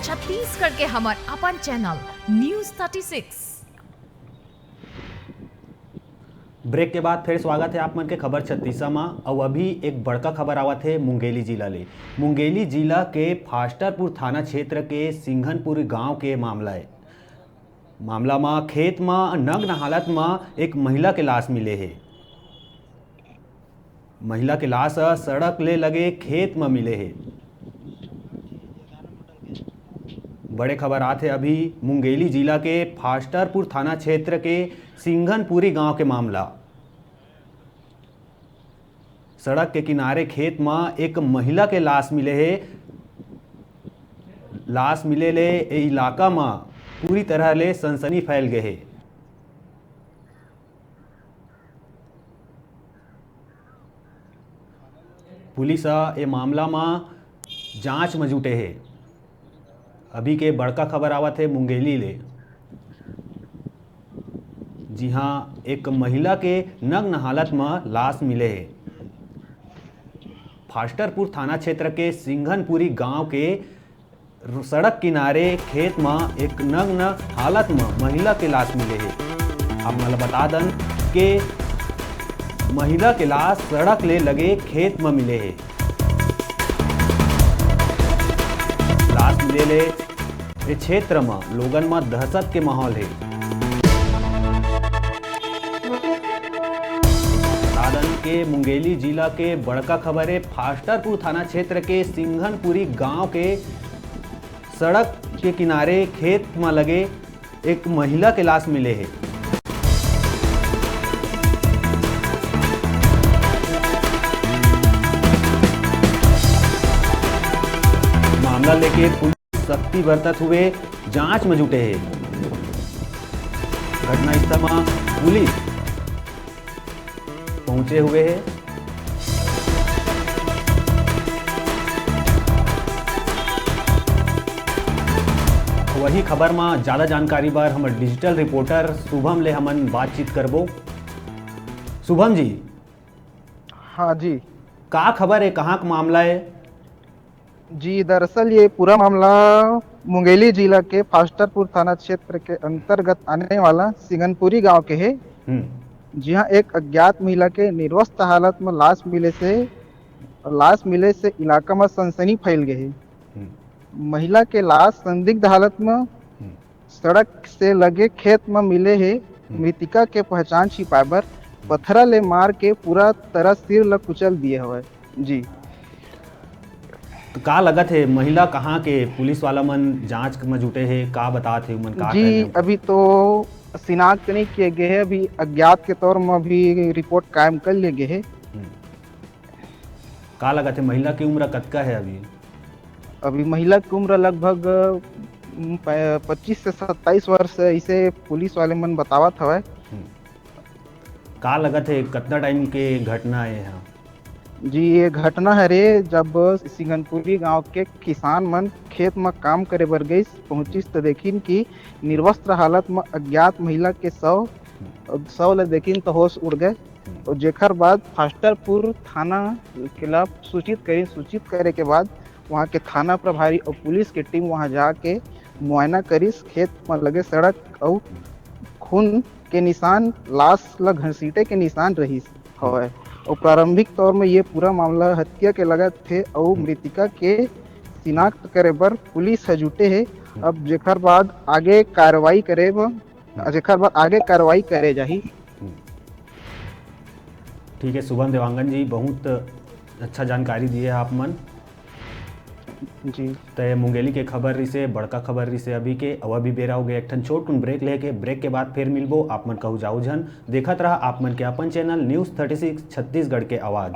छत्तीसगढ़ के हमार अपन channel news 36। Break के बाद फिर स्वागत है आप मन के खबर 36 में। और अभी एक बड़का खबर आवत है मुंगेली जिला ले। मुंगेली जिला के फास्टरपुर थाना क्षेत्र के सिंघनपुर गांव के मामला है। मामला में खेत में नग्न हालत में एक महिला के लाश मिले है। महिला के लाश सड़क ले लगे खेत में मिले है। बड़े खबर आते अभी मुंगेली जिला के फास्टरपुर थाना क्षेत्र के सिंघनपुरी गांव के मामला। सड़क के किनारे खेत में एक महिला के लाश मिले है। लाश मिले ले इलाका में पूरी तरह ले सनसनी फैल गए है। पुलिस ये मामला में जांच में जुटे है। अभी के बड़का खबर आवत है मुंगेली ले। जी हाँ, एक महिला के नग्न हालत में लाश मिले है। फास्टरपुर थाना क्षेत्र के सिंघनपुरी गांव के सड़क किनारे खेत में एक नग्न हालत में महिला के लाश मिले है। आप मला बता दन के महिला के लाश सड़क ले लगे खेत में मिले है। लाश मिले ले इस क्षेत्र में लोगन में दहशत के माहौल है। दादन के मुंगेली जिला के बड़का खबर है फास्टरपुर थाना क्षेत्र के सिंघनपुरी गांव के सड़क के किनारे खेत में लगे एक महिला के लाश मिले है। मामला लेके पुलिस सख्ती बरतत हुए जांच में जुटे हैं। घटनास्थल में पुलिस पहुंचे हुए हैं। वही खबर में ज्यादा जानकारी बार हमारे डिजिटल रिपोर्टर शुभम ले हमन बातचीत करबो। शुभम जी। हाँ जी। का खबर है, कहाँ का मामला है? जी, दरअसल ये पूरा मामला मुंगेली जिला के फास्टरपुर थाना क्षेत्र के अंतर्गत आने वाला सिंघनपुरी गांव के है। जी हाँ, एक अज्ञात महिला के निर्वस्त हालत में लाश मिले से इलाका में सनसनी फैल गई है। महिला के लाश संदिग्ध हालत में सड़क से लगे खेत में मिले है। मृतिका के पहचान छिपाबर पत्थरा ले मार के पूरा तरह सिर ल कुचल दिए हुए। जी, तो का लगत है महिला कहाँ के? पुलिस वाला मन जांच में जुटे है, का बताते है मन? का जी, अभी तो शिनाख्त नहीं किए गए हैं। अभी अज्ञात के तौर में अभी रिपोर्ट कायम कर लिए गए हैं। का लगत है महिला की उम्र कतका है? अभी महिला की उम्र लगभग 25 से 27 वर्ष इसे पुलिस वाले मन बतावत हवे। का लगत है कितना टाइम के घटना है यहाँ? जी, ये घटना है रे जब सिंघनपुरी गांव के किसान मन खेत में काम करे बर गई पहुंचिस तो देखिन कि निर्वस्त्र हालत में अज्ञात महिला के शव ले देखिन तो होश उड़ गए। और जेकर बाद फास्टरपुर थाना के सूचित करे के बाद वहाँ के थाना प्रभारी और पुलिस के टीम वहाँ जाके मुआयना करिस। खेत में लगे सड़क और खून के निशान, लाश ल घसीटे के निशान रहीस हवे। और प्रारंभिक तौर में ये पूरा मामला हत्या के लगत थे और मृतिका के शिनाख्त करे बर पुलिस जुटे है। अब जेकर बाद आगे कार्रवाई करे जाही। ठीक है शुभम देवांगन जी, बहुत अच्छा जानकारी दिए आप मन जी। तो मुंगेली के खबर से बड़का खबर से अभी के अवा भी बेरा हो गए। एक ठन छोट ब्रेक लेके ब्रेक के बाद फिर मिलबो। आप मन कहू जाऊ झन देखत रहा आप मन के अपन चैनल न्यूज़ 36 छत्तीसगढ़ के आवाज़।